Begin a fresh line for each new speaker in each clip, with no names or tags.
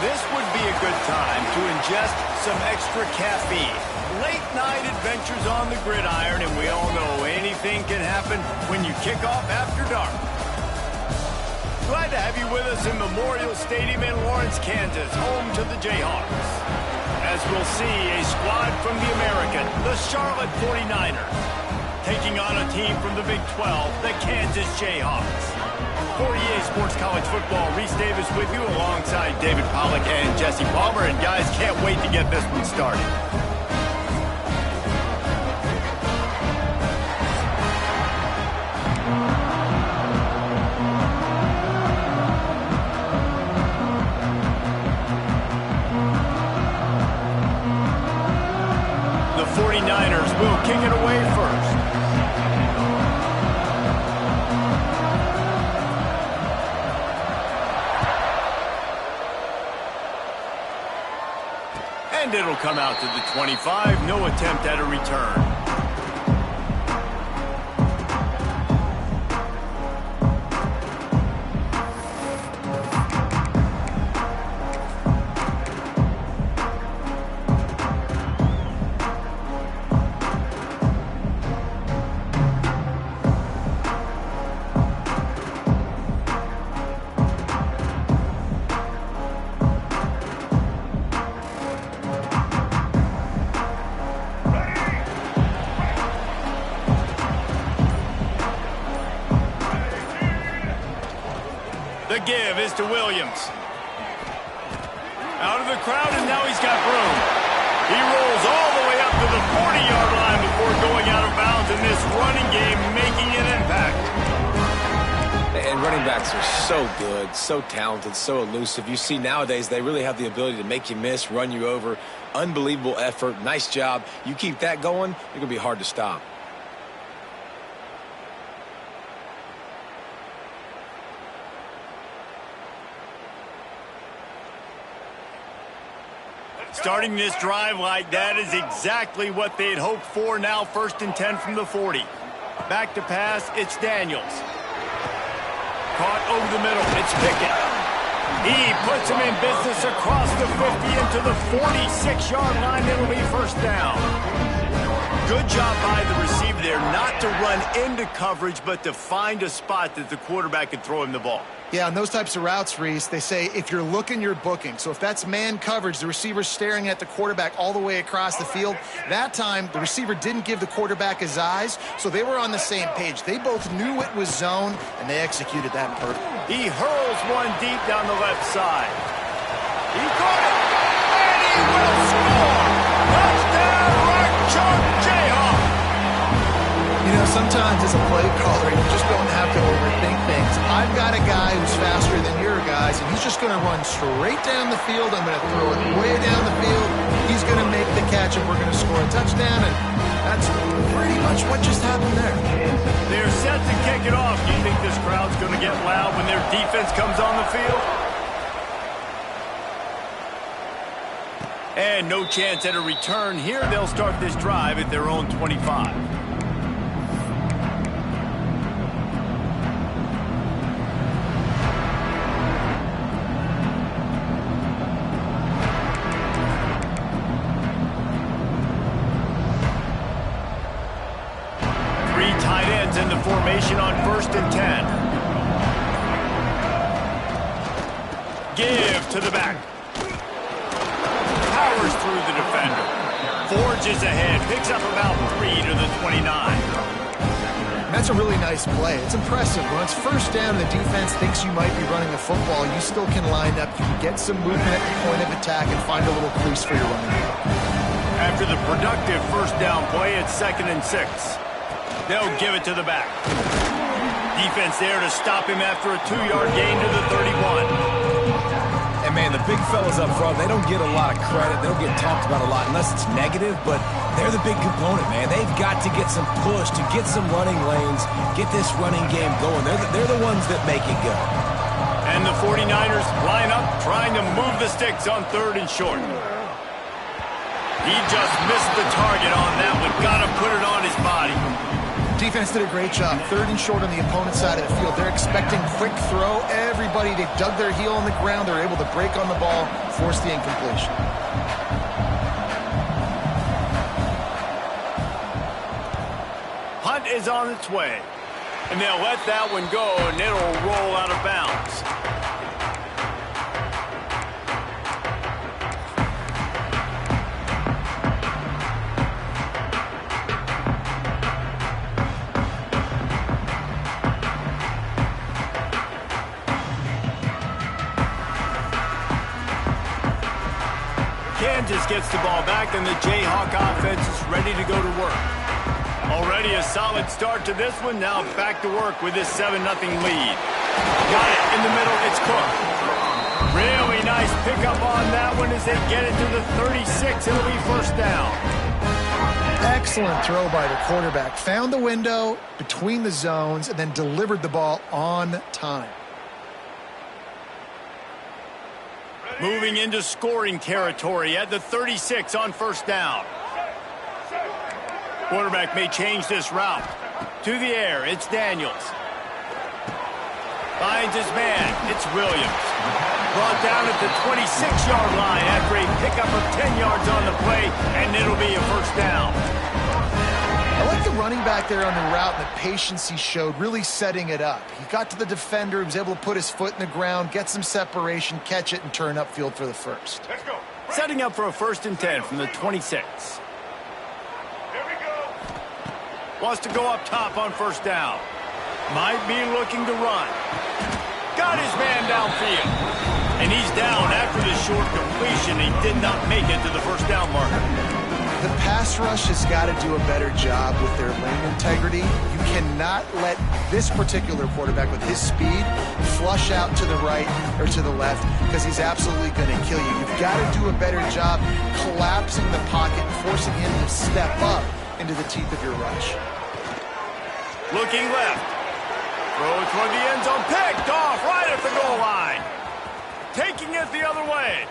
This would be a good time to ingest some extra caffeine. Late night adventures on the gridiron, and we all know anything can happen when you kick off after dark. Glad to have you with us in Memorial Stadium in Lawrence, Kansas, home to the Jayhawks. As we'll see, a squad from the American, the Charlotte 49ers, taking on a team from the Big 12, the Kansas Jayhawks. For EA Sports College Football, Reese Davis with you alongside David Pollack and Jesse Palmer. And guys, can't wait to get this one started. The 49ers will kick it away first. And it'll come out to the 25. No attempt at a return. The give is to Williams. Out of the crowd, and now he's got room. He rolls all the way up to the 40-yard line before going out of bounds in this running game, making an impact.
And running backs are so good, so talented, so elusive. You see nowadays they really have the ability to make you miss, run you over. Unbelievable effort. Nice job. You keep that going, you're going to be hard to stop.
Starting this drive like that is exactly what they'd hoped for. Now 1st and 10 from the 40. Back to pass, it's Daniels. Caught over the middle, it's Pickett. He puts him in business across the 50 into the 46-yard line. It'll be first down. Good job by the receiver there, not to run into coverage, but to find a spot that the quarterback could throw him the ball.
Yeah, on those types of routes, Reese, they say if you're looking, you're booking. So if that's man coverage, the receiver's staring at the quarterback all the way across the field. That time, the receiver didn't give the quarterback his eyes, so they were on the same page. They both knew it was zone, and they executed that perfectly.
He hurls one deep down the left side. He caught it, and he will score! Touchdown, Rock Chalk Jayhawk!
You know, sometimes as a play caller, you just don't have to overthink things. I've got a guy who's faster than your guys, and he's just going to run straight down the field. I'm going to throw it way down the field. He's going to make the catch, and we're going to score a touchdown, and that's pretty much what just happened there.
They're set to kick it off. Do you think this crowd's going to get loud when their defense comes on the field? And no chance at a return here. They'll start this drive at their own 25. In the formation on 1st and 10. Give to the back. Powers through the defender. Forges ahead. Picks up about 3 to the 29.
That's a really nice play. It's impressive. When it's first down and the defense thinks you might be running a football, you still can line up. You can get some movement at the point of attack and find a little crease for your running back.
After the productive first down play, it's 2nd and 6. They'll give it to the back. Defense there to stop him after a 2-yard gain to the 31.
And, man, the big fellas up front, they don't get a lot of credit. They don't get talked about a lot unless it's negative, but they're the big component, man. They've got to get some push to get some running lanes, get this running game going. They're the ones that make it go.
And the 49ers line up trying to move the sticks on 3rd and short. He just missed the target on that one. Got to put it on his body.
Defense did a great job. 3rd and short on the opponent's side of the field. They're expecting quick throw. Everybody, they dug their heel on the ground. They're able to break on the ball, force the incompletion.
Punt is on its way. And they'll let that one go, and it'll roll out of bounds. Kansas gets the ball back, and the Jayhawk offense is ready to go to work. Already a solid start to this one. Now back to work with this 7-0 lead. Got it in the middle. It's Cook. Really nice pickup on that one as they get it to the 36. It'll be first down.
Excellent throw by the quarterback. Found the window between the zones and then delivered the ball on time.
Moving into scoring territory at the 36 on first down. Quarterback may change this route. To the air, it's Daniels. Finds his man, it's Williams. Brought down at the 26-yard line after a pickup of 10 yards on the play, and it'll be a first down.
I like the running back there on the route and the patience he showed, really setting it up. He got to the defender, he was able to put his foot in the ground, get some separation, catch it, and turn upfield for the first.
Let's go. Setting up for a 1st and 10 from the 26. Wants to go up top on first down. Might be looking to run. Got his man downfield. And he's down after the short completion. He did not make it to the first down marker.
The pass rush has got to do a better job with their lane integrity. You cannot let this particular quarterback with his speed flush out to the right or to the left because he's absolutely going to kill you. You've got to do a better job collapsing the pocket and forcing him to step up into the teeth of your rush.
Looking left. Throw toward the end zone. Picked off right at the goal line. Taking it the other way.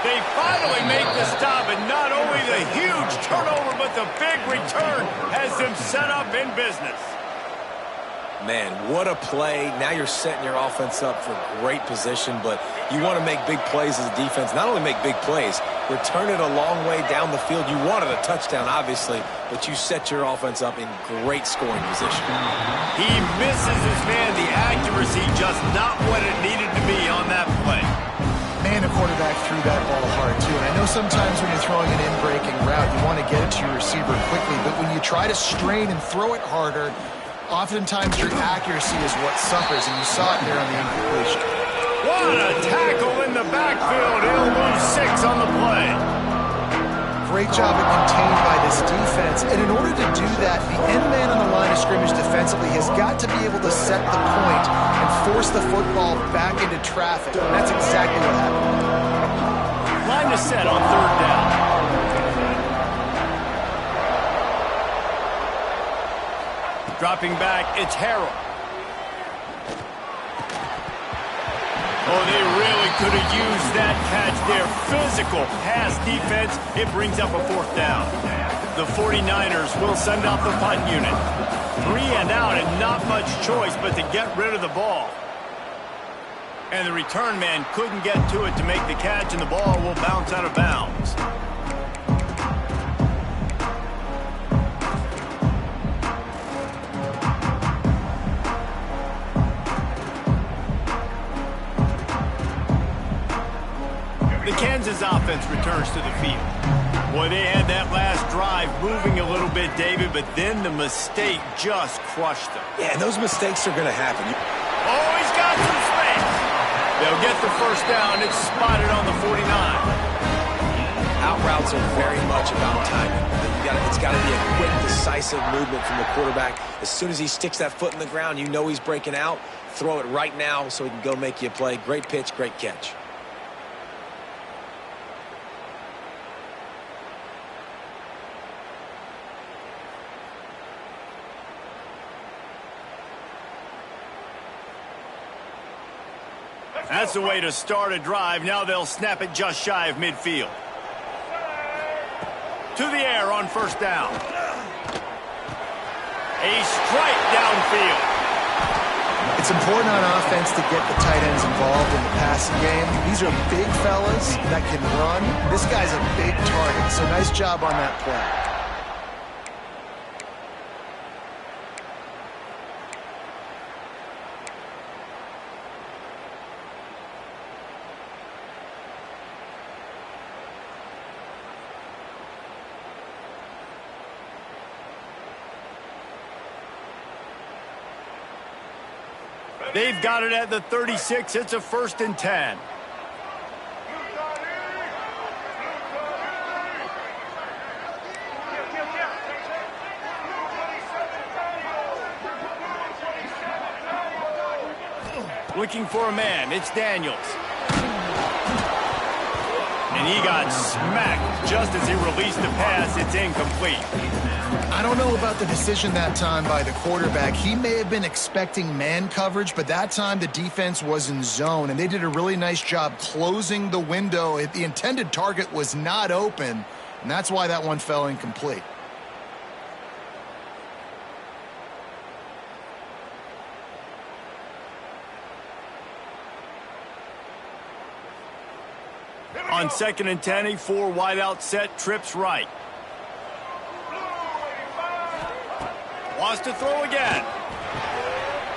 They finally make the stop, and not only the huge turnover, but the big return has them set up in business.
Man, what a play. Now you're setting your offense up for great position, but you want to make big plays as a defense. Not only make big plays, return it a long way down the field. You wanted a touchdown, obviously, but you set your offense up in great scoring position.
He misses his man. The accuracy just not what it needed to be on that play.
Man, the quarterback threw that ball hard, too. And I know sometimes when you're throwing an in-breaking route, you want to get it to your receiver quickly, but when you try to strain and throw it harder, oftentimes your accuracy is what suffers, and you saw it there on the incompletion.
What a tackle in the backfield. He'll lose 6 on the play.
Great job of contained by this defense. And in order to do that, the end man on the line of scrimmage defensively has got to be able to set the point and force the football back into traffic. And that's exactly what happened.
Line to set on 3rd down. Dropping back, it's Harrell. Oh, they really could have used that catch there. Physical pass defense. It brings up a 4th down. The 49ers will send out the punt unit. 3 and out and not much choice but to get rid of the ball. And the return man couldn't get to it to make the catch, and the ball will bounce out of bounds. The Kansas offense returns to the field. Boy, they had that last drive moving a little bit, David, but then the mistake just crushed them.
Yeah, and those mistakes are going to happen.
Oh, he's got some space. They'll get the first down. It's spotted on the 49.
Out routes are very much about timing. It's got to be a quick, decisive movement from the quarterback. As soon as he sticks that foot in the ground, you know he's breaking out. Throw it right now so he can go make you a play. Great pitch, great catch.
That's the way to start a drive. Now they'll snap it just shy of midfield. To the air on first down. A strike downfield.
It's important on offense to get the tight ends involved in the passing game. These are big fellas that can run. This guy's a big target, so nice job on that play.
They've got it at the 36. It's a 1st and 10. Looking for a man. It's Daniels. And he got smacked just as he released the pass. It's incomplete.
I don't know about the decision that time by the quarterback. He may have been expecting man coverage, but that time the defense was in zone, and they did a really nice job closing the window. The intended target was not open, and that's why that one fell incomplete.
On 2nd and 10, a 4 wide out set, trips right. Wants to throw again.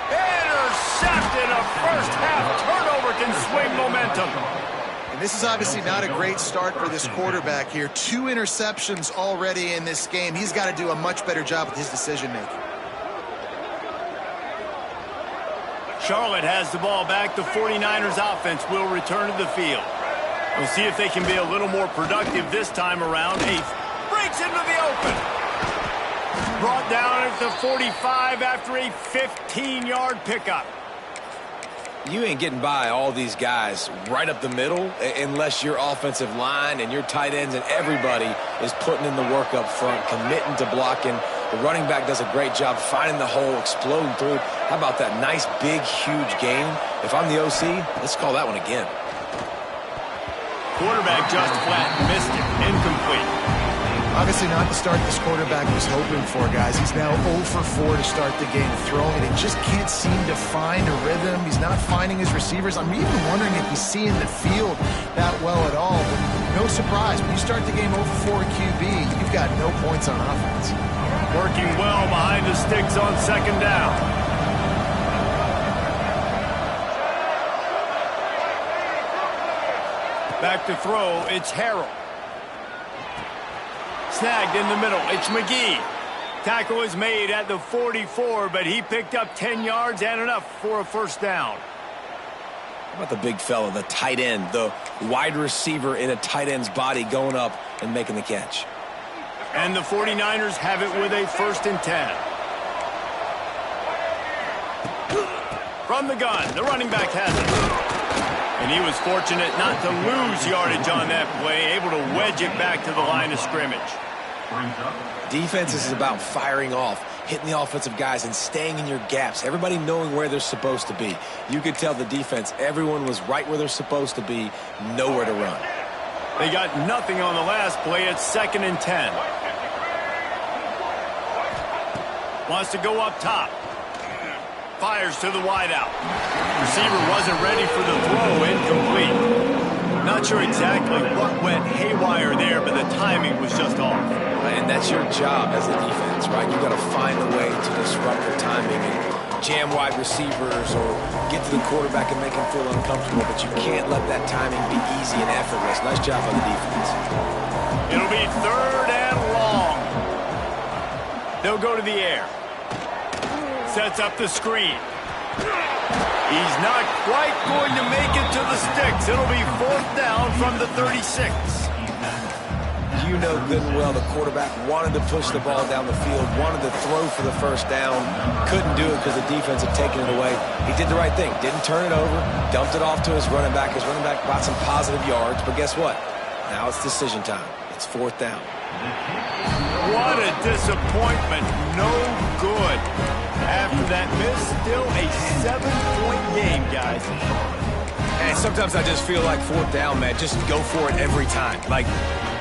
Intercepted. A first half turnover can swing momentum.
And this is obviously not a great start for this quarterback here. 2 interceptions already in this game. He's got to do a much better job with his decision making.
Charlotte has the ball back. The 49ers offense will return to the field. We'll see if they can be a little more productive this time around. 8th breaks into the open. Brought down at the 45 after a 15-yard pickup.
You ain't getting by all these guys right up the middle unless your offensive line and your tight ends and everybody is putting in the work up front, committing to blocking. The running back does a great job finding the hole, exploding through. How about that nice, big, huge gain? If I'm the OC, let's call that one again.
Quarterback just flat missed it. Incomplete.
Obviously not the start this quarterback was hoping for, guys. He's now 0 for 4 to start the game throwing it. He just can't seem to find a rhythm. He's not finding his receivers. I'm even wondering if he's seeing the field that well at all. But no surprise, when you start the game 0 for 4 QB, you've got no points on offense.
Working well behind the sticks on 2nd down. Back to throw, it's Harrell. Snagged in the middle, it's McGee. Tackle is made at the 44, but he picked up 10 yards and enough for a 1st down.
How about the big fella, the tight end, the wide receiver in a tight end's body going up and making the catch?
And the 49ers have it with a 1st and 10. From the gun, the running back has it. And he was fortunate not to lose yardage on that play, able to wedge it back to the line of scrimmage.
Defense is about firing off, hitting the offensive guys and staying in your gaps, everybody knowing where they're supposed to be. You could tell the defense, everyone was right where they're supposed to be, nowhere to run.
They got nothing on the last play. It's 2nd and 10. Wants to go up top. Fires to the wideout. Receiver wasn't ready for the throw. Incomplete. Not sure exactly what went haywire there, but the timing was just off.
And that's your job as a defense, right? You got to find a way to disrupt the timing and jam wide receivers or get to the quarterback and make him feel uncomfortable, but you can't let that timing be easy and effortless. Nice job on the defense.
It'll be 3rd and long. They'll go to the air. Sets up the screen. He's not quite going to make it to the sticks. It'll be 4th down from the 36.
You know good and well the quarterback wanted to push the ball down the field, wanted to throw for the 1st down, couldn't do it because the defense had taken it away. He did the right thing, didn't turn it over, dumped it off to his running back. His running back got some positive yards, but guess what? Now it's decision time. It's 4th down.
What a disappointment. No good. After that miss, still a 7-point game, guys.
Yeah, and sometimes I just feel like fourth down, man, just go for it every time. Like,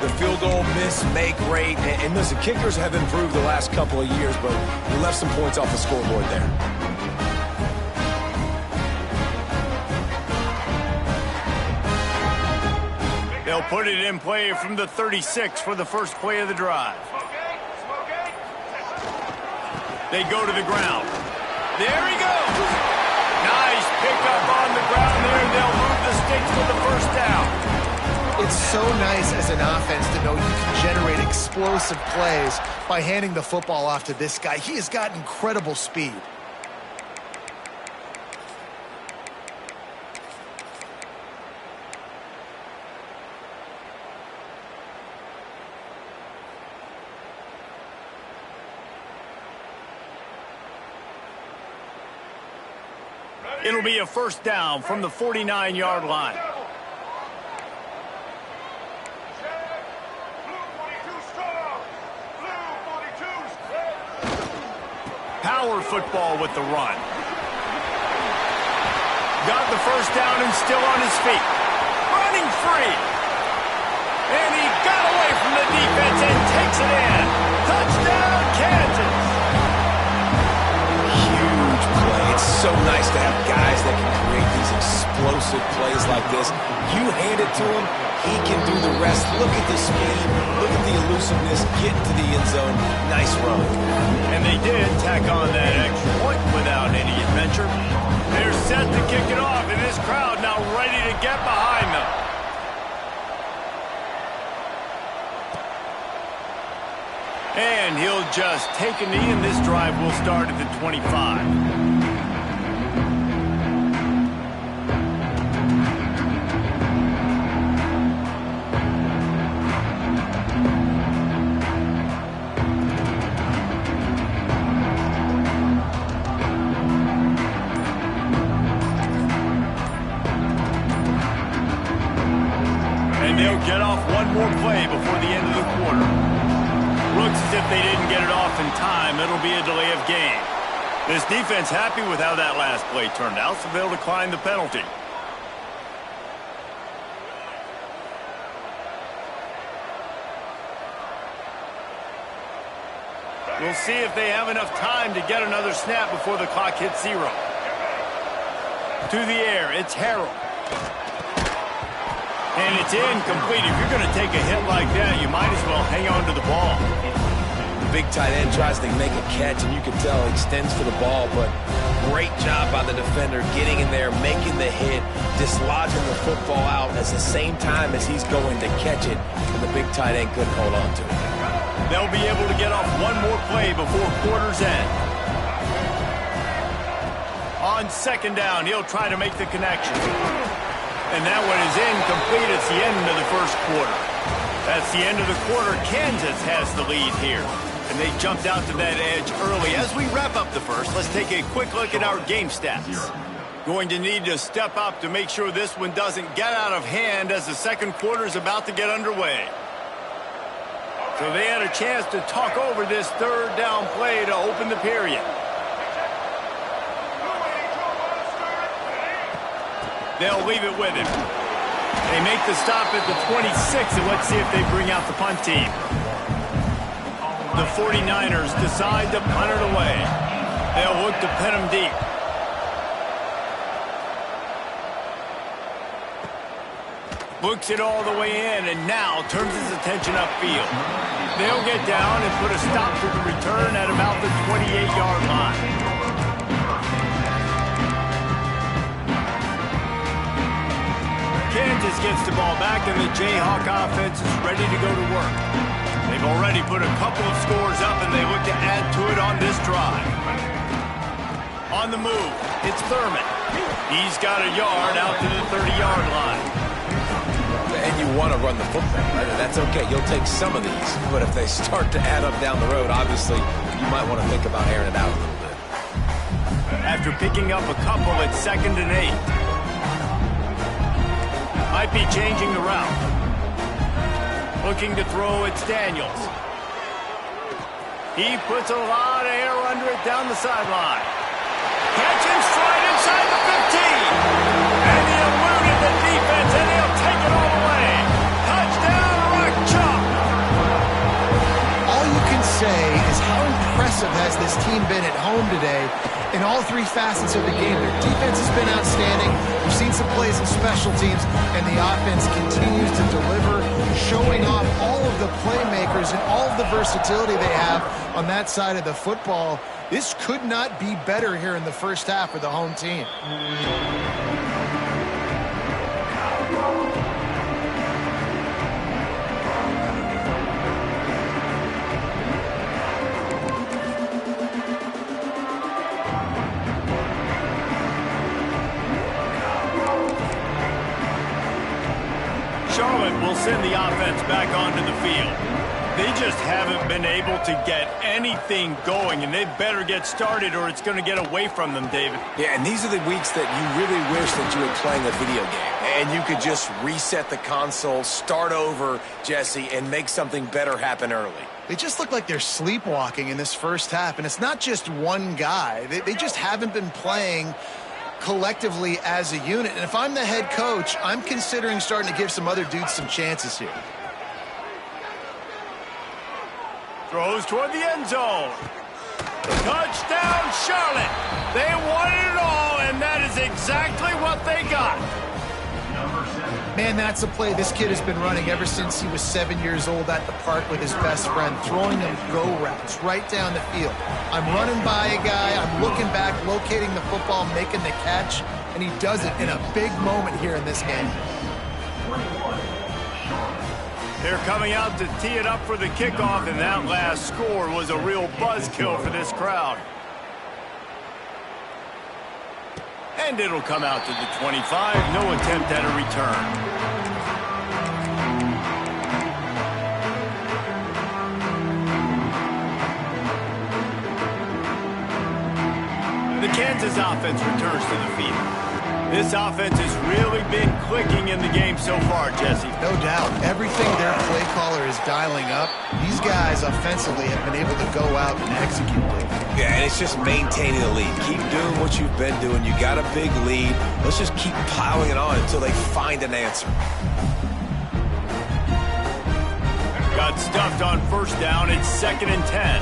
the field goal, miss, make rate. And listen, kickers have improved the last couple of years, but we left some points off the scoreboard there.
They'll put it in play from the 36 for the first play of the drive. They go to the ground. There he goes. Nice pickup on the ground there. They'll move the sticks for the first down.
It's so nice as an offense to know you can generate explosive plays by handing the football off to this guy. He has got incredible speed.
It'll be a first down from the 49-yard line. Power football with the run. Got the first down and still on his feet. Running free. And he got away from the defense and takes it in. Touchdown, Kansas.
Huge play. It's so nice to have guys that can create these explosive plays like this. You hand it to him, he can do the rest. Look at the speed. Look at the elusiveness. Get to the end zone. Nice run.
And they did tack on that extra point without any adventure. They're set to kick it off, and this crowd now ready to get behind them. And he'll just take a knee, and this drive will start at the 25. They'll get off one more play before the end of the quarter. Looks as if they didn't get it off in time. It'll be a delay of game. This defense happy with how that last play turned out, so they'll decline the penalty. We'll see if they have enough time to get another snap before the clock hits 0. To the air, it's Harrell. And it's incomplete. If you're going to take a hit like that, you might as well hang on to the ball.
The big tight end tries to make a catch, and you can tell he extends for the ball, but great job by the defender getting in there, making the hit, dislodging the football out at the same time as he's going to catch it, and the big tight end couldn't hold on to it.
They'll be able to get off one more play before quarter's end. On second down, he'll try to make the connection. And that one is incomplete. It's the end of the first quarter. That's the end of the quarter. Kansas has the lead here. And they jumped out to that edge early. As we wrap up the first, let's take a quick look at our game stats. Going to need to step up to make sure this one doesn't get out of hand as the second quarter is about to get underway. So they had a chance to talk over this third down play to open the period. They'll leave it with him. They make the stop at the 26, and let's see if they bring out the punt team. The 49ers decide to punt it away. They'll look to pin him deep. Looks it all the way in, and now turns his attention upfield. They'll get down and put a stop to the return at about the 28-yard line. Kansas gets the ball back, and the Jayhawk offense is ready to go to work. They've already put a couple of scores up, and they look to add to it on this drive. On the move, it's Thurman. He's got a yard out to the 30-yard line.
And you want to run the football, right? That's okay. You'll take some of these, but if they start to add up down the road, obviously, you might want to think about airing it out a little bit.
After picking up a couple, it's 2nd and 8. Might be changing the route. Looking to throw, it's Daniels. He puts a lot of air under it down the sideline. Catch and stride inside the 15. And he eluded
say is how impressive has this team been at home today in all three facets of the game. Their defense has been outstanding. We've seen some plays in special teams, and the offense continues to deliver, showing off all of the playmakers and all of the versatility they have on that side of the football. This could not be better here in the first half for the home team.
Charlotte will send the offense back onto the field. They just haven't been able to get anything going, and they better get started or it's going to get away from them, David.
Yeah, and these are the weeks that you really wish that you were playing a video game and you could just reset the console, start over, Jesse, and make something better happen early.
They just look like they're sleepwalking in this first half, and it's not just one guy. They just haven't been playing collectively as a unit. And if I'm the head coach, I'm considering starting to give some other dudes some chances here.
Throws toward the end zone. Touchdown, Charlotte. They wanted it all, and that is exactly what they got.
Man, that's a play this kid has been running ever since he was 7 years old at the park with his best friend, throwing them go routes right down the field. I'm running by a guy, I'm looking back, locating the football, making the catch, and he does it in a big moment here in this game.
They're coming out to tee it up for the kickoff, and that last score was a real buzzkill for this crowd. And it'll come out to the 25. No attempt at a return. The Kansas offense returns to the field. This offense has really been clicking in the game so far, Jesse.
No doubt. Everything their play caller is dialing up, these guys offensively have been able to go out and execute.
Yeah, and it's just maintaining the lead. Keep doing what you've been doing. You got a big lead. Let's just keep piling it on until they find an answer.
Got stuffed on first down. It's 2nd and 10.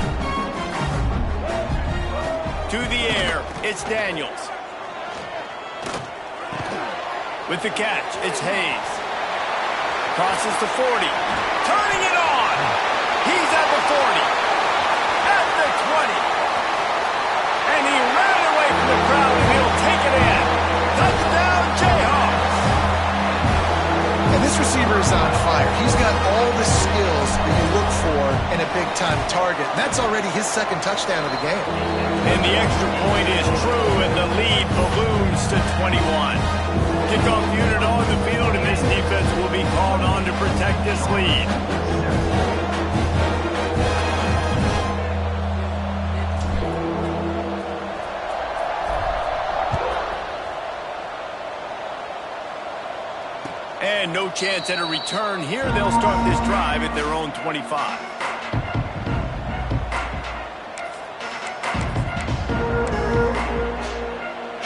To the air, it's Daniels. With the catch, it's Hayes. Crosses to 40. Turning it on. He's at the 40. At the 20. And he ran away from the crowd, and he'll take it in. Touchdown, Jayhawks.
And this receiver is on fire. He's got all the skills that you look for in a big-time target. And that's already his second touchdown of the game.
And the extra point is true, and the lead balloons to 21. Kickoff unit on the field, and this defense will be called on to protect this lead. And no chance at a return here. They'll start this drive at their own 25.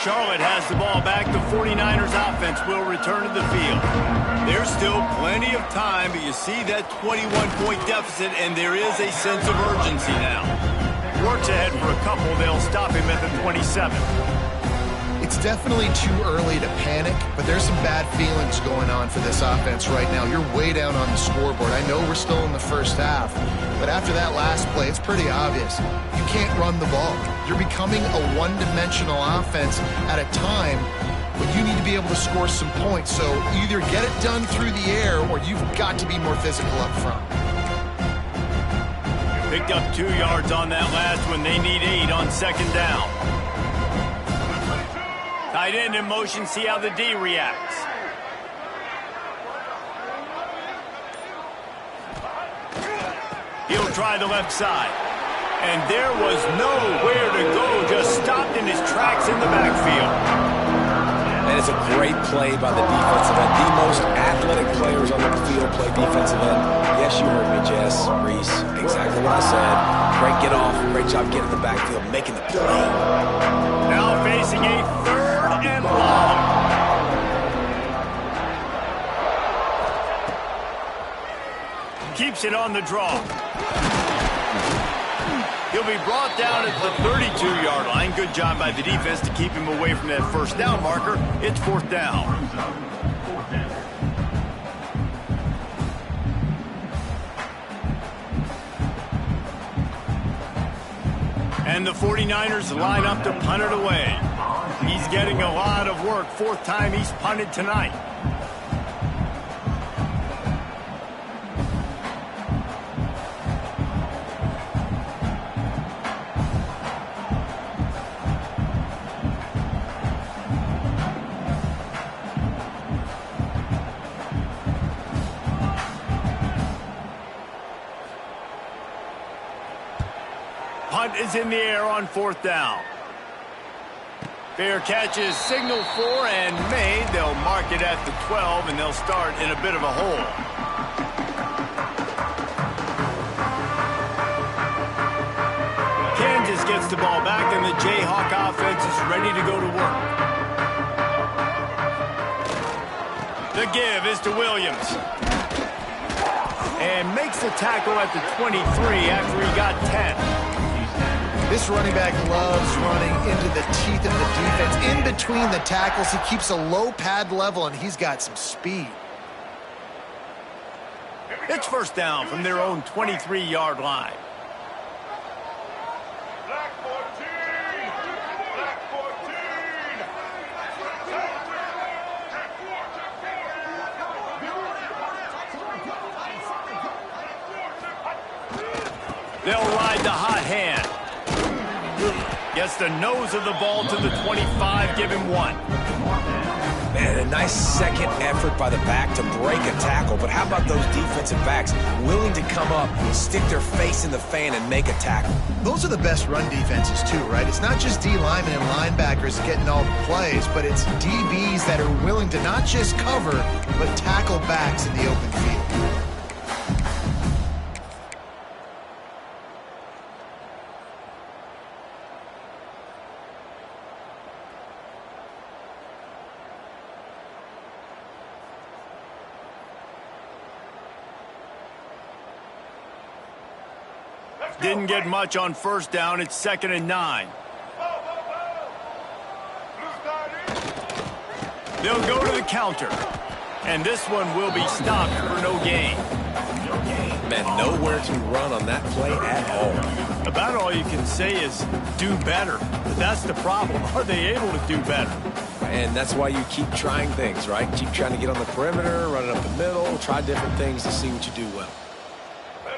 Charlotte has the ball back. The 49ers offense will return to the field. There's still plenty of time, but you see that 21-point deficit, and there is a sense of urgency now. Works ahead for a couple. They'll stop him at the 27.
It's definitely too early to panic, but there's some bad feelings going on for this offense right now. You're way down on the scoreboard. I know we're still in the first half, but after that last play, it's pretty obvious. You can't run the ball. You're becoming a one-dimensional offense at a time when you need to be able to score some points. So either get it done through the air or you've got to be more physical up front.
Picked up 2 yards on that last one. They need 8 on 2nd down. Tight end in motion, see how the D reacts. He'll try the left side. And there was nowhere to go, just stopped in his tracks in the backfield.
And it's a great play by the defensive end. The most athletic players on the field play defensive end. Yes, you heard me, Jess, Reese. Exactly what I said. Great get off, great job getting in the backfield, making the play.
Now facing a 3rd and long. Keeps it on the draw. He'll be brought down at the 32-yard line. Good job by the defense to keep him away from that first down marker. It's fourth down. And the 49ers line up to punt it away. He's getting a lot of work. Fourth time he's punted tonight. Punt is in the air on fourth down. Fair catch is signaled for and made. They'll mark it at the 12, and they'll start in a bit of a hole. Kansas gets the ball back, and the Jayhawk offense is ready to go to work. The give is to Williams. And makes the tackle at the 23 after he got 10.
This running back loves running into the teeth of the defense. In between the tackles, he keeps a low pad level, and he's got some speed.
It's first down from their own 23-yard line.
Black 14! Black 14!
They'll ride the hot hand. Gets the nose of the ball to the 25, give him one.
Man, a nice second effort by the back to break a tackle, but how about those defensive backs willing to come up, stick their face in the fan, and make a tackle?
Those are the best run defenses too, right? It's not just D linemen and linebackers getting all the plays, but it's DBs that are willing to not just cover, but tackle backs in the open field.
Didn't get much on first down. It's 2nd and 9. They'll go to the counter. And this one will be stopped for no gain.
Man, nowhere to run on that play at all.
About all you can say is do better. But that's the problem. Are they able to do better?
And that's why you keep trying things, right? Keep trying to get on the perimeter, run it up the middle, try different things to see what you do well.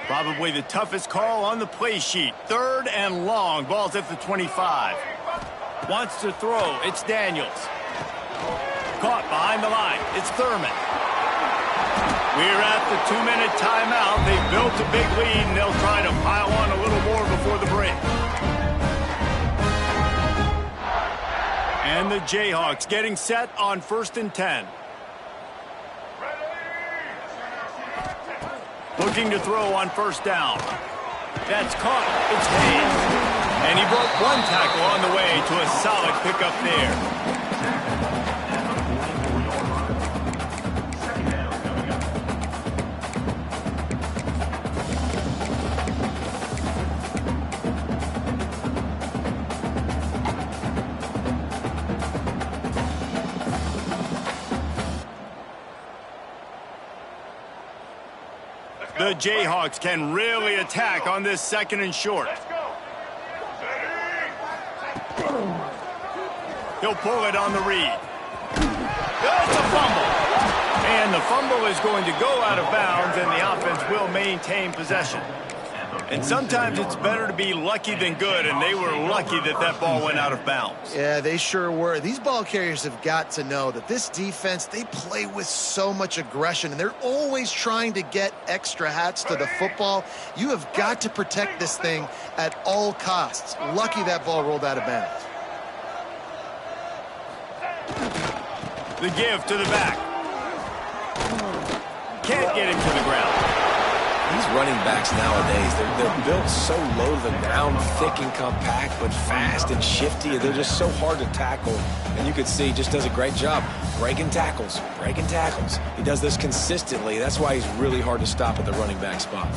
Probably the toughest call on the play sheet. 3rd and long. Ball's at the 25. Wants to throw. It's Daniels. Caught behind the line. It's Thurman. We're at the 2-minute timeout. They've built a big lead, and they'll try to pile on a little more before the break. And the Jayhawks getting set on 1st and 10. Looking to throw on first down. That's caught. It's Hayes. And he broke one tackle on the way to a solid pickup there. The Jayhawks can really attack on this 2nd and short. He'll pull it on the read. It's a fumble. And the fumble is going to go out of bounds, and the offense will maintain possession. And sometimes it's better to be lucky than good, and they were lucky that that ball went out of bounds.
Yeah, they sure were. These ball carriers have got to know that this defense, they play with so much aggression, and they're always trying to get extra hats to the football. You have got to protect this thing at all costs. Lucky that ball rolled out of bounds.
The give to the back. Can't get him to the ground.
These running backs nowadays, they're built so low to the ground, thick and compact, but fast and shifty. They're just so hard to tackle. And you can see he just does a great job breaking tackles, breaking tackles. He does this consistently. That's why he's really hard to stop at the running back spot.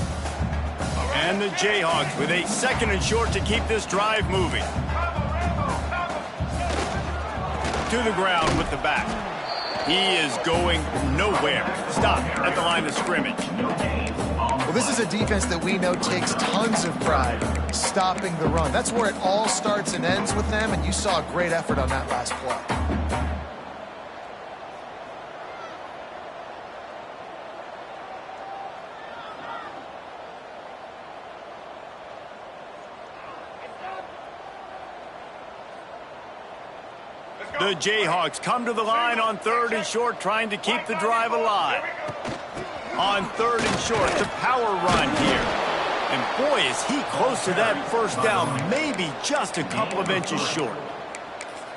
And the Jayhawks with a 2nd and short to keep this drive moving. To the ground with the back. He is going nowhere. Stop at the line of scrimmage.
Well, this is a defense that we know takes tons of pride stopping the run. That's where it all starts and ends with them, and you saw a great effort on that last play.
The Jayhawks come to the line on 3rd and short, trying to keep the drive alive. On 3rd and short, the power run here. And boy, is he close to that first down, maybe just a couple of inches short.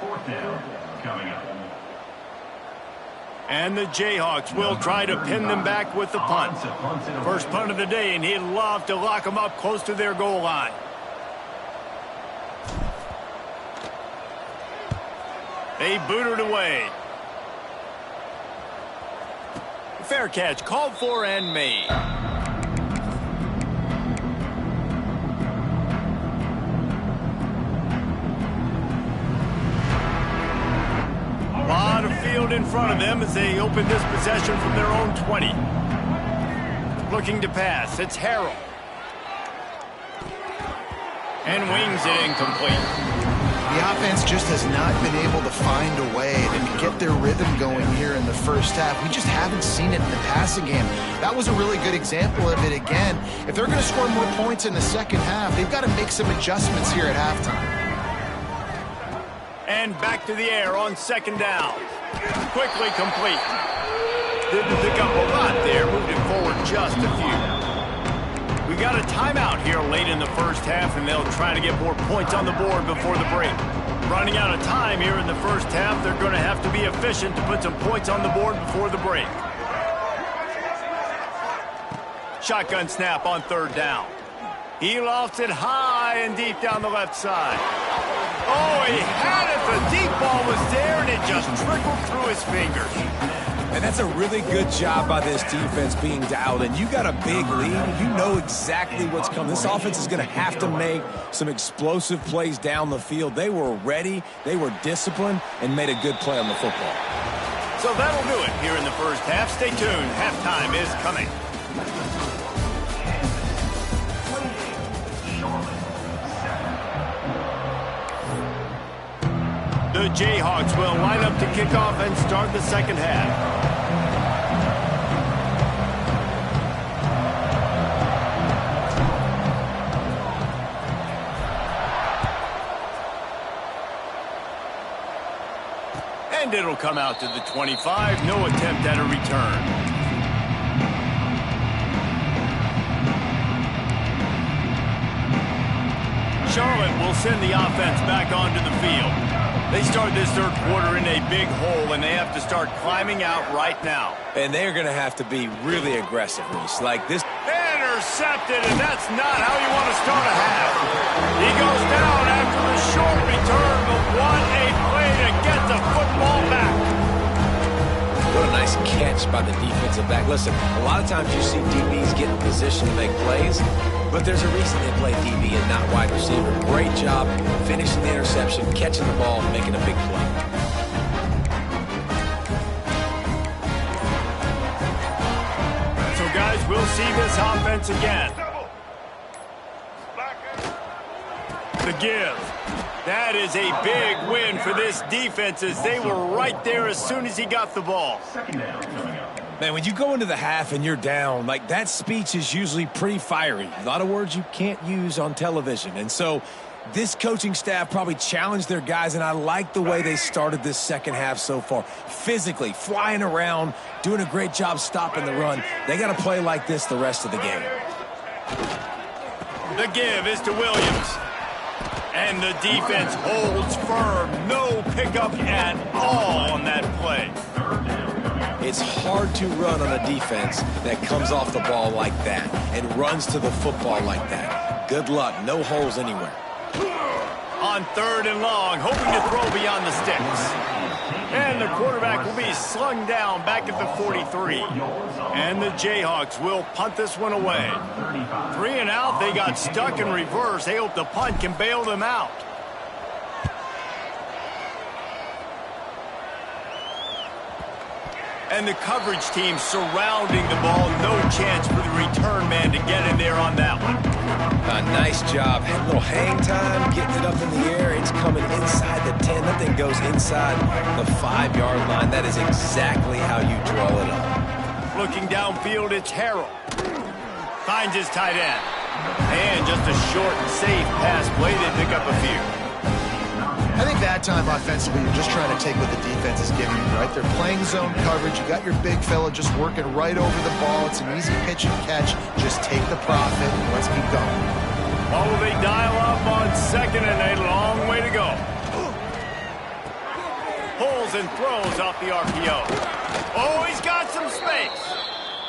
4th down coming up.
And the Jayhawks will try to pin them back with the punt. First punt of the day, and he'd love to lock them up close to their goal line. They boot it away. Fair catch called for and made. A lot of field in front of them as they open this possession from their own 20. Looking to pass, it's Harrell. And wings it incomplete.
The offense just has not been able to find a way to get their rhythm going here in the first half. We just haven't seen it in the passing game. That was a really good example of it again. If they're going to score more points in the second half, they've got to make some adjustments here at halftime.
And back to the air on 2nd down. Quickly complete. Didn't pick up a lot there, moved it forward just a few. We got a timeout here late in the first half, and they'll try to get more points on the board before the break. Running out of time here in the first half, they're going to have to be efficient to put some points on the board before the break. Shotgun snap on 3rd down. He lofts it high and deep down the left side. Oh, he had it. The deep ball was there, and it just trickled through his fingers.
And that's a really good job by this defense being dialed in. You got a big lead. You know exactly what's coming. This offense is going to have to make some explosive plays down the field. They were ready, they were disciplined, and made a good play on the football.
So that'll do it here in the first half. Stay tuned. Halftime is coming. The Jayhawks will line up to kick off and start the second half. And it'll come out to the 25. No attempt at a return. Charlotte will send the offense back onto the field. They start this third quarter in a big hole, and they have to start climbing out right now.
And they're going to have to be really aggressive, Reese. Like this.
Intercepted, and that's not how you want to start a half. He goes down after the short return, but what a play to get the football back.
What a nice catch by the defensive back. Listen, a lot of times you see DBs get in position to make plays, but there's a reason they play DB and not wide receiver. Great job finishing the interception, catching the ball, and making a big play.
So, guys, we'll see this offense again. The give. That is a big win for this defense as they were right there as soon as he got the ball.
Man, when you go into the half and you're down, like that speech is usually pretty fiery. A lot of words you can't use on television. And so this coaching staff probably challenged their guys, and I like the way they started this second half so far. Physically, flying around, doing a great job stopping the run. They got to play like this the rest of the game.
The give is to Williams. And the defense holds firm. No pickup at all on that play.
It's hard to run on a defense that comes off the ball like that and runs to the football like that. Good luck. No holes anywhere.
On 3rd and long, hoping to throw beyond the sticks. And the quarterback will be slung down back at the 43. And the Jayhawks will punt this one away. 3 and out. They got stuck in reverse. They hope the punt can bail them out. And the coverage team surrounding the ball. No chance for the return man to get in there on that one.
Nice job. A little hang time, getting it up in the air. It's coming inside the 10. That thing goes inside the 5-yard line. That is exactly how you draw it up.
Looking downfield, it's Harrell. Finds his tight end. And just a short and safe pass play. They pick up a few.
I think that time offensively, you're just trying to take what the defense is giving you, right? They're playing zone coverage. You got your big fella just working right over the ball. It's an easy pitch and catch. Just take the profit and let's keep going.
Oh, they dial up on 2nd and a long way to go. Pulls and throws off the RPO. Oh, he's got some space.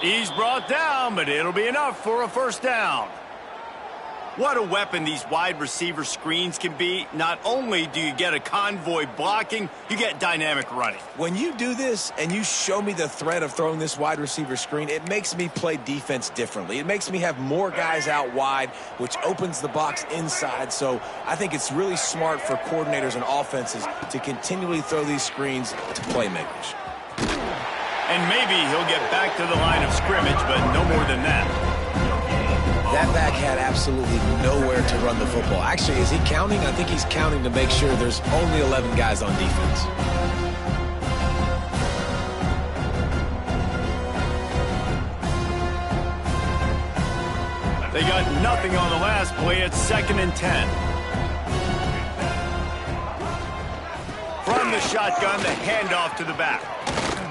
He's brought down, but it'll be enough for a first down. What a weapon these wide receiver screens can be. Not only do you get a convoy blocking, you get dynamic running.
When you do this and you show me the threat of throwing this wide receiver screen, it makes me play defense differently. It makes me have more guys out wide, which opens the box inside. So I think it's really smart for coordinators and offenses to continually throw these screens to playmakers.
And maybe he'll get back to the line of scrimmage, but no more than that.
That back had absolutely nowhere to run the football. Actually, is he counting? I think he's counting to make sure there's only 11 guys on defense.
They got nothing on the last play. It's 2nd and 10. From the shotgun, the handoff to the back.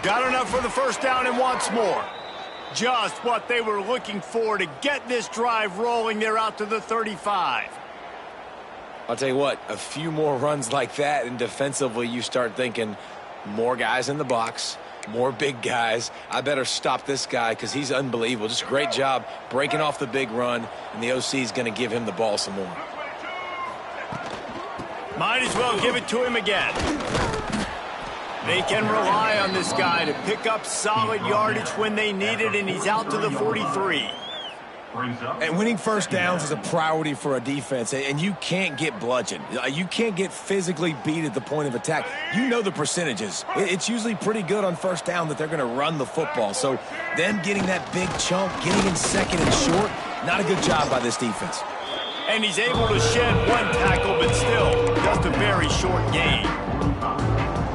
Got enough for the first down and wants more. Just what they were looking for to get this drive rolling. They're out to the 35.
I'll tell you what, a few more runs like that, and defensively you start thinking more guys in the box, more big guys. I better stop this guy because he's unbelievable. Just a great job breaking off the big run, and the OC is going to give him the ball some more.
Might as well give it to him again. They can rely on this guy to pick up solid yardage when they need it, and he's out to the 43.
And winning first downs is a priority for a defense, and you can't get bludgeoned. You can't get physically beat at the point of attack. You know the percentages. It's usually pretty good on first down that they're going to run the football. So them getting that big chunk, getting in 2nd and short, not a good job by this defense.
And he's able to shed one tackle, but still just a very short gain.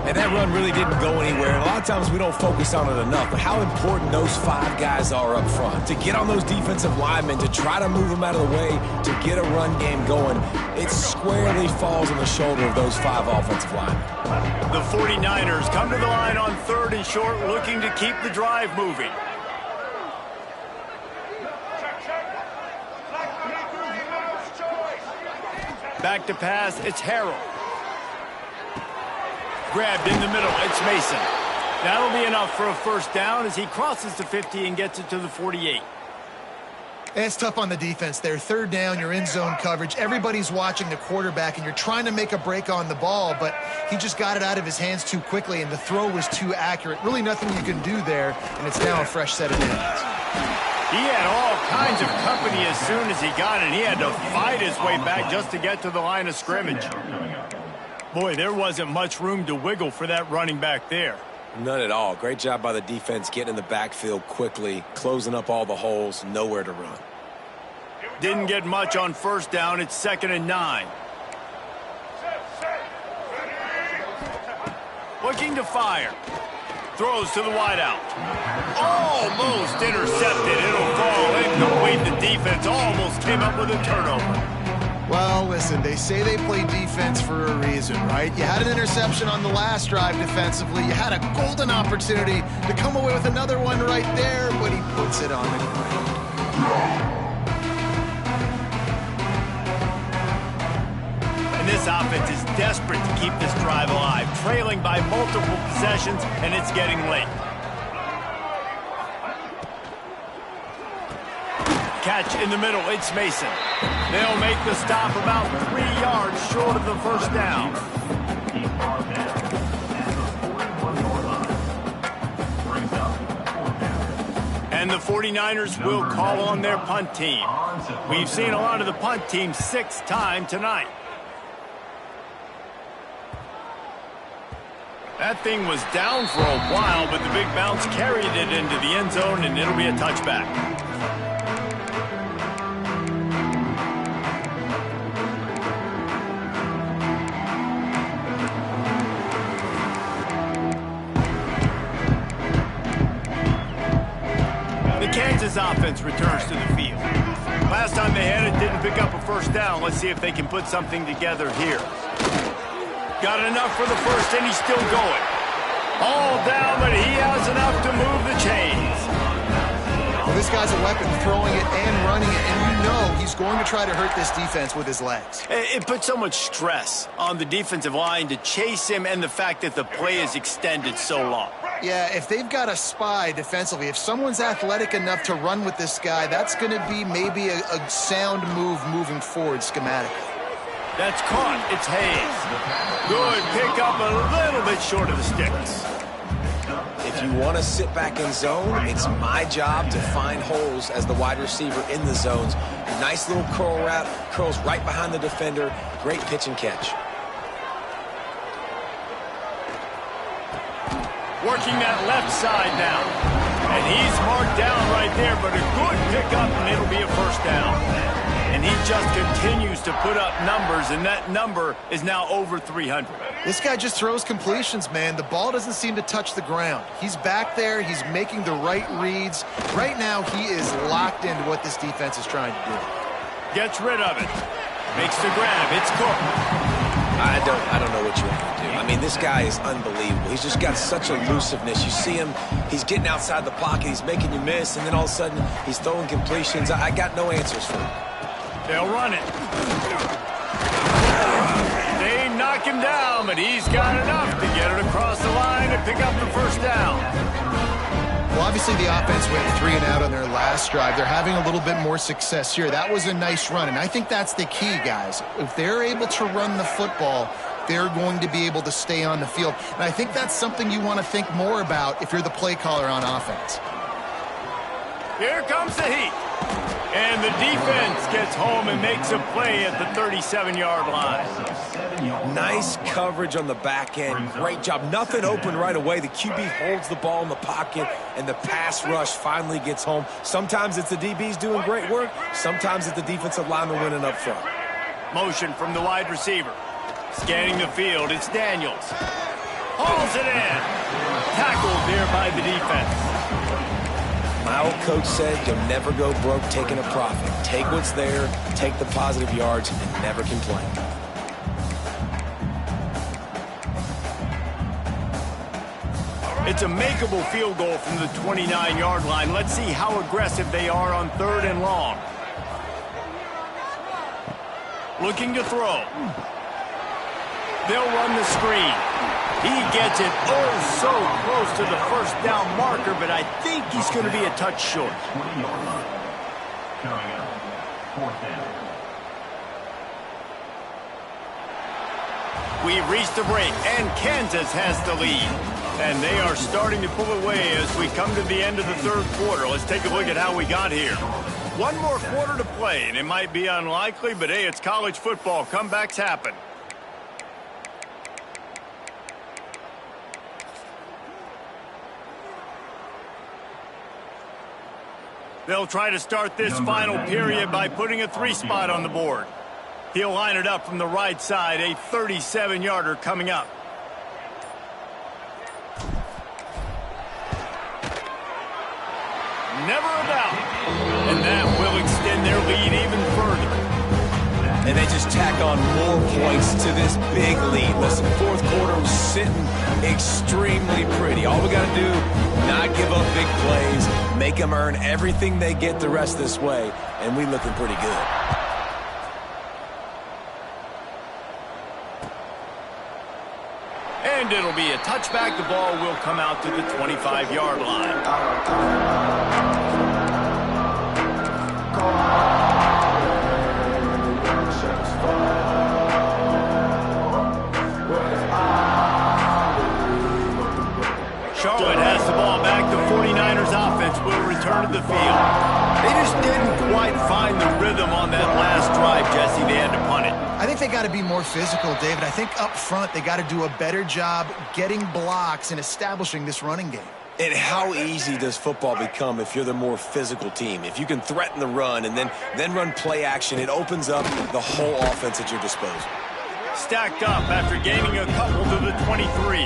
And that run really didn't go anywhere. A lot of times we don't focus on it enough, but how important those 5 guys are up front. To get on those defensive linemen, to try to move them out of the way, to get a run game going, it squarely falls on the shoulder of those 5 offensive linemen.
The 49ers come to the line on 3rd and short, looking to keep the drive moving. Back to pass, it's Harrell. Grabbed in the middle, it's Mason. That'll be enough for a first down as he crosses the 50 and gets it to the 48.
And it's tough on the defense there. 3rd down, you're in zone coverage. Everybody's watching the quarterback, and you're trying to make a break on the ball, but he just got it out of his hands too quickly, and the throw was too accurate. Really nothing you can do there, and it's now a fresh set of downs.
He had all kinds of company as soon as he got it. He had to fight his way back just to get to the line of scrimmage. Boy, there wasn't much room to wiggle for that running back there.
None at all. Great job by the defense getting in the backfield quickly, closing up all the holes, nowhere to run.
Didn't get much on first down. It's 2nd and 9. Looking to fire. Throws to the wideout. Almost intercepted. It'll fall incomplete. The defense almost came up with a turnover.
Well, listen, they say they play defense for a reason, right? You had an interception on the last drive defensively. You had a golden opportunity to come away with another one right there, but he puts it on the ground.
And this offense is desperate to keep this drive alive, trailing by multiple possessions, and it's getting late. Catch in the middle, it's Mason. They'll make the stop about 3 yards short of the first down. And the 49ers will call on their punt team. We've seen a lot of the punt team 6th time tonight. That thing was down for a while, but the big bounce carried it into the end zone, and it'll be a touchback. The Kansas offense returns to the field. Last time they had it, didn't pick up a first down. Let's see if they can put something together here. Got enough for the first, and he's still going. All down, but he has enough to move the chains.
Well, this guy's a weapon, throwing it and running it, and you know he's going to try to hurt this defense with his legs.
It puts so much stress on the defensive line to chase him, and the fact that the play is extended so long.
Yeah, if they've got a spy defensively, if someone's athletic enough to run with this guy, that's going to be maybe a sound move moving forward schematically.
That's caught. It's Hayes. Good pickup, a little bit short of the sticks.
If you want to sit back in zone, it's my job to find holes as the wide receiver in the zones. Nice little curl route, curls right behind the defender. Great pitch and catch.
Working that left side now. And he's marked down right there, but a good pickup, and it'll be a first down. And he just continues to put up numbers, and that number is now over 300.
This guy just throws completions, man. The ball doesn't seem to touch the ground. He's back there. He's making the right reads. Right now, he is locked into what this defense is trying to do.
Gets rid of it. Makes the grab. It's Cook.
I don't know what you want to do. I mean, this guy is unbelievable. He's just got such elusiveness. You see him, he's getting outside the pocket, he's making you miss, and then all of a sudden, he's throwing completions. I got no answers for him.
They'll run it. They knock him down, but he's got enough to get it across the line and pick up the first down.
Well, obviously the offense went 3 and out on their last drive. They're having a little bit more success here. That was a nice run, and I think that's the key, guys. If they're able to run the football, they're going to be able to stay on the field. And I think that's something you want to think more about if you're the play caller on offense.
Here comes the heat. And the defense gets home and makes a play at the 37-yard line.
Nice coverage on the back end. Great job. Nothing open right away. The QB holds the ball in the pocket, and the pass rush finally gets home. Sometimes it's the DBs doing great work. Sometimes it's the defensive lineman winning up front.
Motion from the wide receiver. Scanning the field. It's Daniels. Hauls it in. Tackled there by the defense.
My old coach said you'll never go broke taking a profit. Take what's there, take the positive yards, and never complain.
It's a makeable field goal from the 29-yard line. Let's see how aggressive they are on 3rd and long. Looking to throw. They'll run the screen. He gets it so close to the first down marker, but I think he's going to be a touch short.
20 yards. Coming up, 4th down.
We've reached the break, and Kansas has the lead. And they are starting to pull away as we come to the end of the 3rd quarter. Let's take a look at how we got here. One more quarter to play, and it might be unlikely, but hey, it's college football. Comebacks happen. They'll try to start this final period by putting a 3-spot on the board. He'll line it up from the right side, a 37-yarder coming up. Never a doubt. And that will extend their lead even further.
And they just tack on more points to this big lead. Listen, 4th quarter was sitting extremely pretty. All we got to do, not give up big plays, make them earn everything they get the rest this way, and we looking pretty good.
And it'll be a touchback. The ball will come out to the 25-yard line. Charlotte has the ball back. The 49ers offense will return center of the field. They just didn't quite find the rhythm on that last drive, Jesse. They had to punt it.
I think they got to be more physical, David. I think up front they got to do a better job getting blocks and establishing this running game.
And how easy does football become if you're the more physical team? If you can threaten the run and then run play action, it opens up the whole offense at your disposal.
Stacked up after gaining a couple to the 23.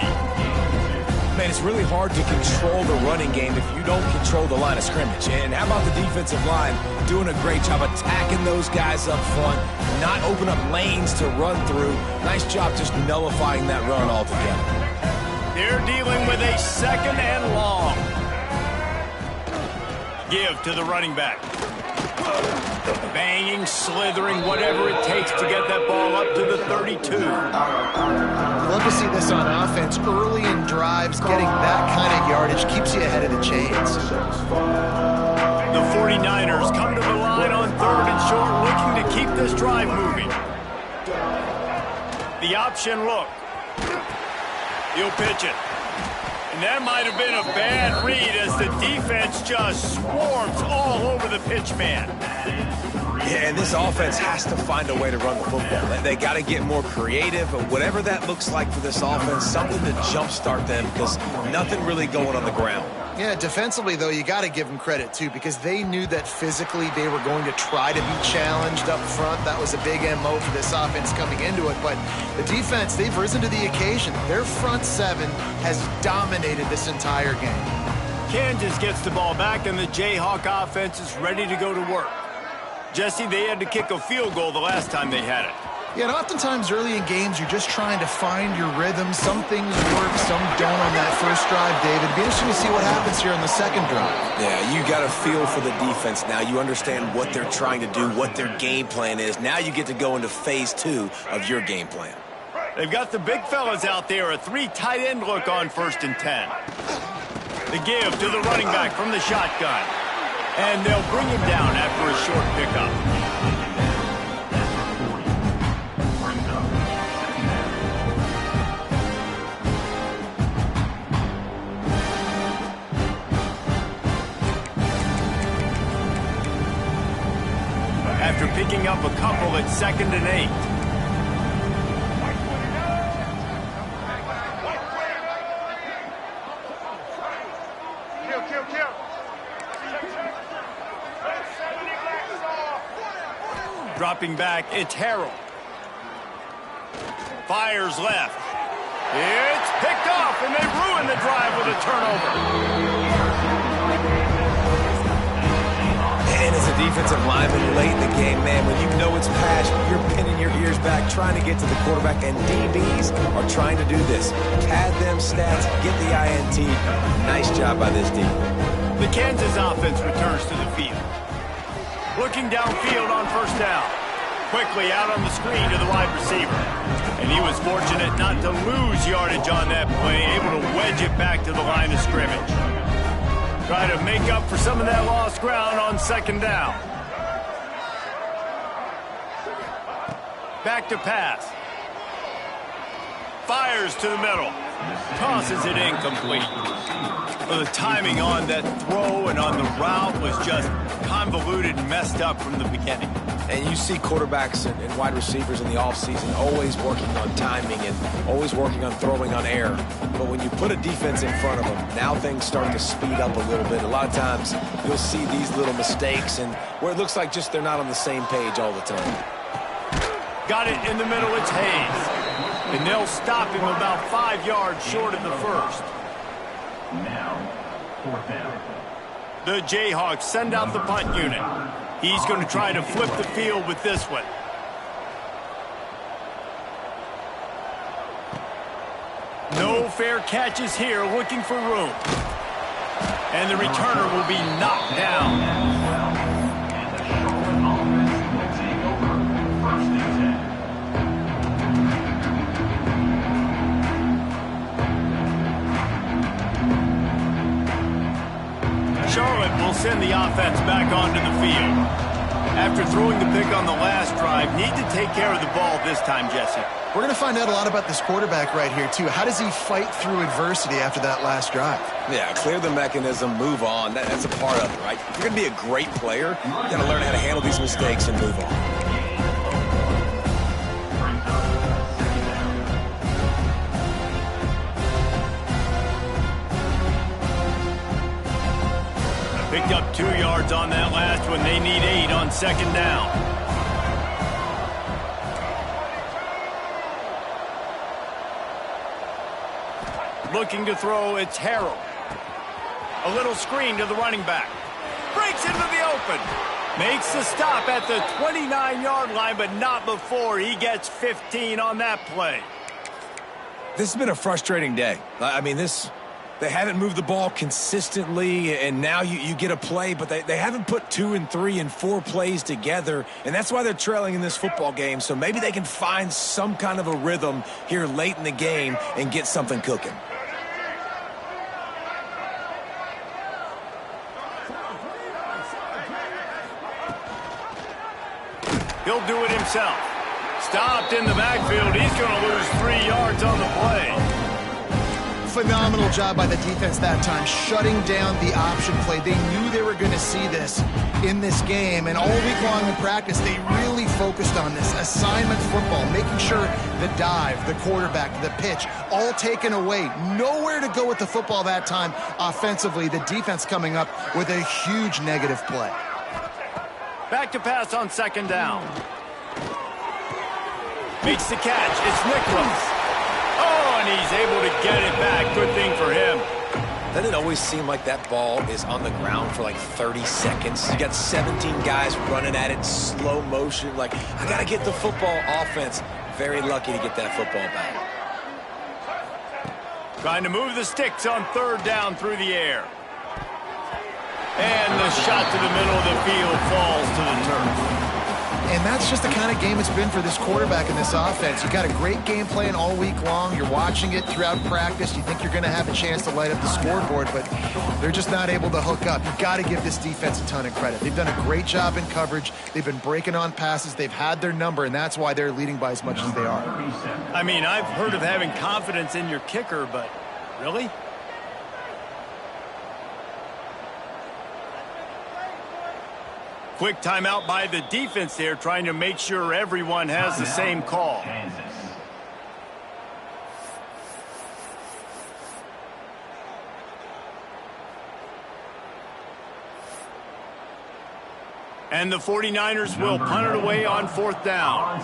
Man, it's really hard to control the running game if you don't control the line of scrimmage. And how about the defensive line doing a great job attacking those guys up front, not open up lanes to run through. Nice job just nullifying that run altogether.
They're dealing with a second and long. Give to the running back. Banging, slithering, whatever it takes to get that ball up to the 32.
Love to see this on offense. Early in drives, getting that kind of yardage keeps you ahead of the chains.
The 49ers come to the line on 3rd and short, looking to keep this drive moving. The option look. He'll pitch it. And that might have been a bad read as the defense just swarms all over the pitch man.
Yeah, and this offense has to find a way to run the football. They got to get more creative, or whatever that looks like for this offense, something to jumpstart them because nothing really going on the ground.
Yeah, defensively, though, you got to give them credit, too, because they knew that physically they were going to try to be challenged up front. That was a big MO for this offense coming into it. But the defense, they've risen to the occasion. Their front seven has dominated this entire game.
Kansas gets the ball back, and the Jayhawk offense is ready to go to work. Jesse, they had to kick a field goal the last time they had it.
Yeah, and oftentimes early in games, you're just trying to find your rhythm. Some things work, some don't on that first drive, David. It'd be interesting to see what happens here on the second drive.
Yeah, you got a feel for the defense now. You understand what they're trying to do, what their game plan is. Now you get to go into phase 2 of your game plan.
They've got the big fellas out there, a 3 tight end look on 1st and 10. The give to the running back from the shotgun. And they'll bring him down after a short pickup. After picking up a couple at 2nd and 8. Dropping back, it's Harrell. Fires left. It's picked off, and they ruin the drive with a turnover.
And as a defensive lineman late in the game, man, when you know it's pass, you're pinning your ears back, trying to get to the quarterback, and DBs are trying to do this. Pad them stats, get the INT. Nice job by this D.
The Kansas offense returns to the field. Looking downfield on 1st down. Quickly out on the screen to the wide receiver. And he was fortunate not to lose yardage on that play, able to wedge it back to the line of scrimmage. Try to make up for some of that lost ground on 2nd down. Back to pass. Fires to the middle. Tosses it incomplete. Well, the timing on that throw and on the route was just convoluted and messed up from the beginning.
And you see quarterbacks and wide receivers in the offseason always working on timing and always working on throwing on air. But when you put a defense in front of them, now things start to speed up a little bit. A lot of times you'll see these little mistakes and where it looks like just they're not on the same page all the time.
Got it in the middle, it's Hayes. And they'll stop him about 5 yards short of the first.
Now, 4th down.
The Jayhawks send out the punt unit. He's going to try to flip the field with this one. No fair catches here, looking for room. And the returner will be knocked down.
And the Charlotte offense will take over 1st and 10.
Charlotte will send the offense back onto the field. After throwing the pick on the last drive, need to take care of the ball this time, Jesse.
We're going to find out a lot about this quarterback right here, too. How does he fight through adversity after that last drive?
Yeah, clear the mechanism, move on. That's a part of it, right? If you're going to be a great player, you got to learn how to handle these mistakes and move on.
Picked up 2 yards on that last one. They need 8 on second down. Looking to throw, it's Harrell. A little screen to the running back. Breaks into the open. Makes the stop at the 29-yard line, but not before he gets 15 on that play.
This has been a frustrating day. I mean, they haven't moved the ball consistently, and now you get a play, but they haven't put 2 and 3 and 4 plays together, and that's why they're trailing in this football game. So maybe they can find some kind of a rhythm here late in the game and get something cooking.
He'll do it himself. Stopped in the backfield. He's going to lose 3 yards on the play.
Phenomenal job by the defense that time, shutting down the option play. They knew they were going to see this in this game, and all week long in practice, they really focused on this assignment football, making sure the dive, the quarterback, the pitch, all taken away. Nowhere to go with the football that time offensively. The defense coming up with a huge negative play.
Back to pass on second down. Makes the catch. It's Nicholas. Oh, and he's able to get it back. Good thing for him.
Doesn't it always seem like that ball is on the ground for like 30 seconds? You got 17 guys running at it, slow motion. Like, I got to get the football. Offense, very lucky to get that football back.
Trying to move the sticks on third down through the air. And the shot to the middle of the field falls to the turf.
And that's just the kind of game it's been for this quarterback in this offense. You got a great game plan all week long. You're watching it throughout practice. You think you're going to have a chance to light up the scoreboard, but they're just not able to hook up. You've got to give this defense a ton of credit. They've done a great job in coverage. They've been breaking on passes. They've had their number, and that's why they're leading by as much as they are.
I mean, I've heard of having confidence in your kicker, but really? Quick timeout by the defense there, trying to make sure everyone has the same call. And the 49ers will punt it away on fourth down.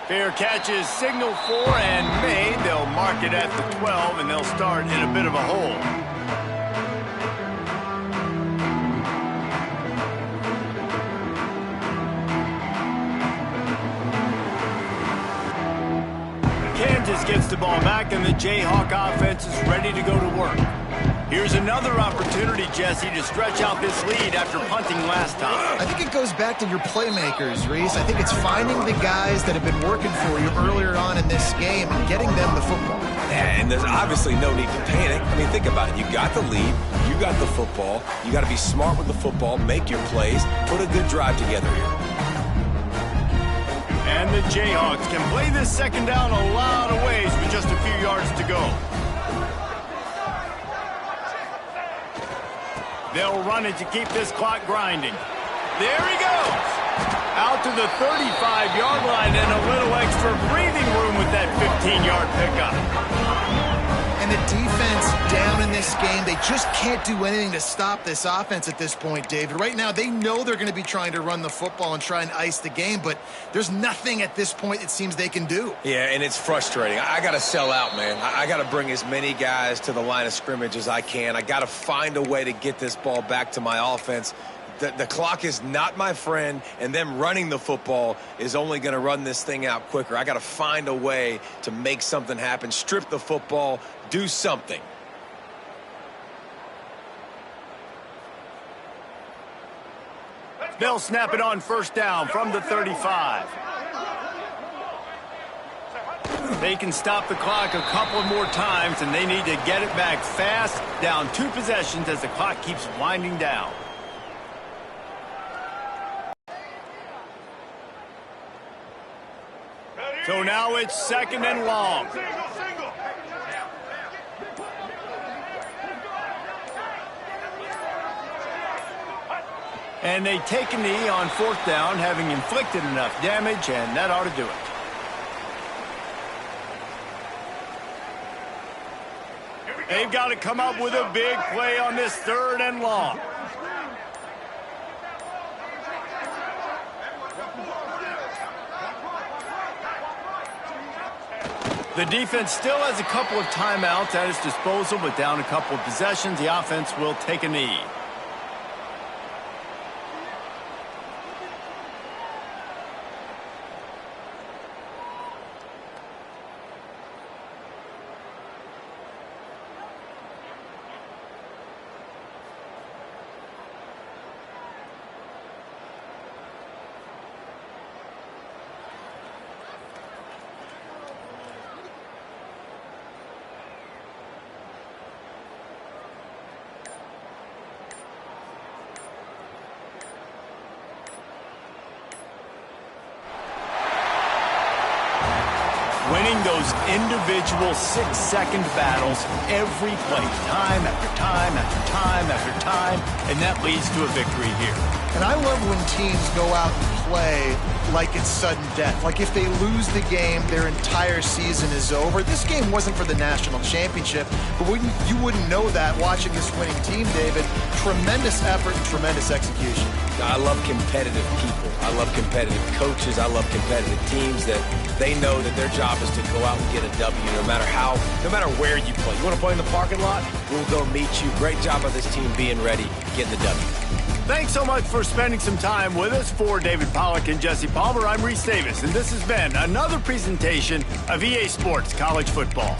Fair catch is signaled for and made. They'll mark it at the 12, and they'll start in a bit of a hole. Kansas gets the ball back, and the Jayhawk offense is ready to go to work. Here's another opportunity, Jesse, to stretch out this lead after punting last time.
I think it goes back to your playmakers, Reese. I think it's finding the guys that have been working for you earlier on in this game and getting them the football.
Yeah, and there's obviously no need to panic. I mean, think about it. You got the lead. You got the football. You got to be smart with the football, make your plays, put a good drive together here.
And the Jayhawks can play this second down a lot of ways with just a few yards to go. They'll run it to keep this clock grinding. There he goes. Out to the 35-yard line and a little extra breathing room with that 15-yard pickup. And the defense down in this game, they just can't do anything to stop this offense at this point, David. Right now, they know they're going to be trying to run the football and try and ice the game, but there's nothing at this point it seems they can do.
Yeah, and it's frustrating. I got to sell out, man. I got to bring as many guys to the line of scrimmage as I can. I got to find a way to get this ball back to my offense. The clock is not my friend, and them running the football is only going to run this thing out quicker. I got to find a way to make something happen, strip the football, do something.
They'll snap it on first down from the 35. They can stop the clock a couple more times, and they need to get it back fast, down 2 possessions as the clock keeps winding down. So now it's 2nd and long. And they take a knee on 4th down, having inflicted enough damage, and that ought to do it. They've got to come up with a big play on this 3rd and long. The defense still has a couple of timeouts at its disposal, but down a couple of possessions, the offense will take a knee. Winning those individual 6-second battles every play, time after time after time after time, and that leads to a victory here.
And I love when teams go out and play like it's sudden death. Like if they lose the game, their entire season is over. This game wasn't for the national championship, but you wouldn't know that watching this winning team, David. Tremendous effort and tremendous execution.
I love competitive people. I love competitive coaches. I love competitive teams that they know that their job is to go out and get a W no matter where you play. You want to play in the parking lot? We'll go meet you. Great job of this team being ready, getting the W.
Thanks so much for spending some time with us. For David Pollack and Jesse Palmer, I'm Reese Davis, and this has been another presentation of EA Sports College Football.